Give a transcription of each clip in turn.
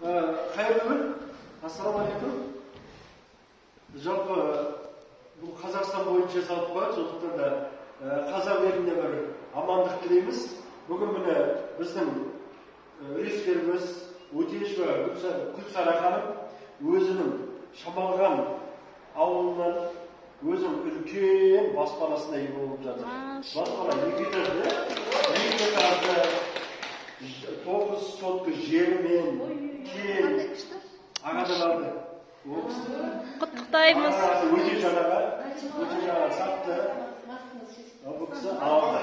Қайырлы күн. Ассалаумағалейкум. Жалпы бұл Қазақстан бойынша салып қояды, сондықтан да қазақ еліне бір амандық тілейміз. Бүгін міне біздің үлескеріміз Өтешова Күлсара ханым өзінің Шамалған ауылынан өзінің үлкен баспанасына ие болып жатыр. Баспана 2 этажды, 9 сотка жермен, кен, ағадаларды. Құттықтаймыз. Өте жаңаға сатты. Бұл кісі алды.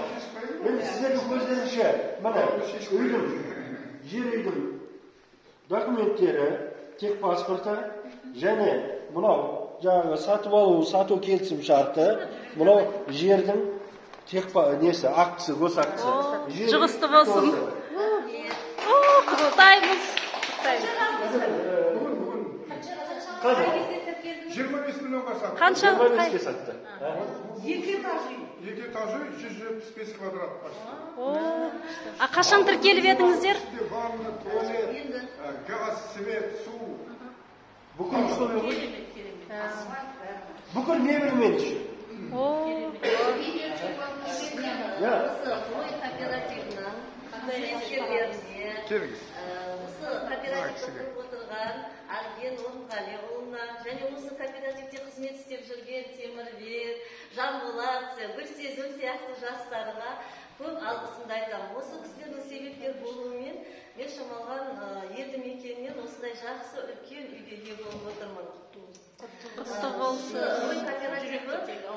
Мен сіздердің көздерінше, міне үйдің, жер үйдің документтері, тек паспорты және мынау жаңағы сатып алу, сату келісім шарты, мынау жердің тек несі, актісі, госактісі. Жығысты болсын. Құттықтаймыз. Қазір 25 миллионға сатты. Қанша? 25-ке сатты. 2 этажы 125 квадрат. А қашан тіркеліп едіңіздер? Ванна, туалет, газ, свет, су. Бүкіл условия ғой? Бүкіл мебельмен еще. Кооперативті отырған Арген Орынғалиұлына және осы кооперативте қызмет істеп жүрген Темірбек, Жанболат, Гүлсезім сияқты жастарға көп алғысымды айтамын. Осы кісілердің себепкер болуымен мен Шамалған елді мекенінен осындай жақсы үлкен үйге ие болып отырмын. Құтты болсын. Кооперативі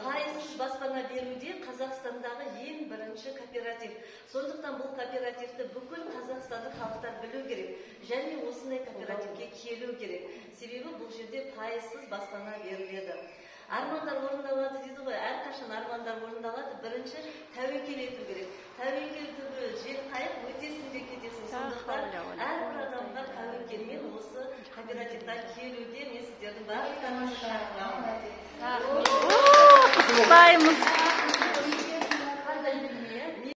пайызсыз баспана беруде Қазақстандағы ең бірінші кооператив. Сондықтан бұл кооперативті бүкіл қазақстандық халықтар білу керек. Және осындай кооперативге келу керек. Себебі бұл жерде пайызсыз баспана беріледі. Армандар орындалады дейді ғой, әрқашан армандар орындалады. Бірінші тәуекел ету керек. Тәуекел түбі жел қайық өтесің де кетесің. Сондықтан әрбір адамға тәуекелмен осы кооперативтен келуге мен сіздердің барлықтарыңызды шақырамын. Құттықтаймыз.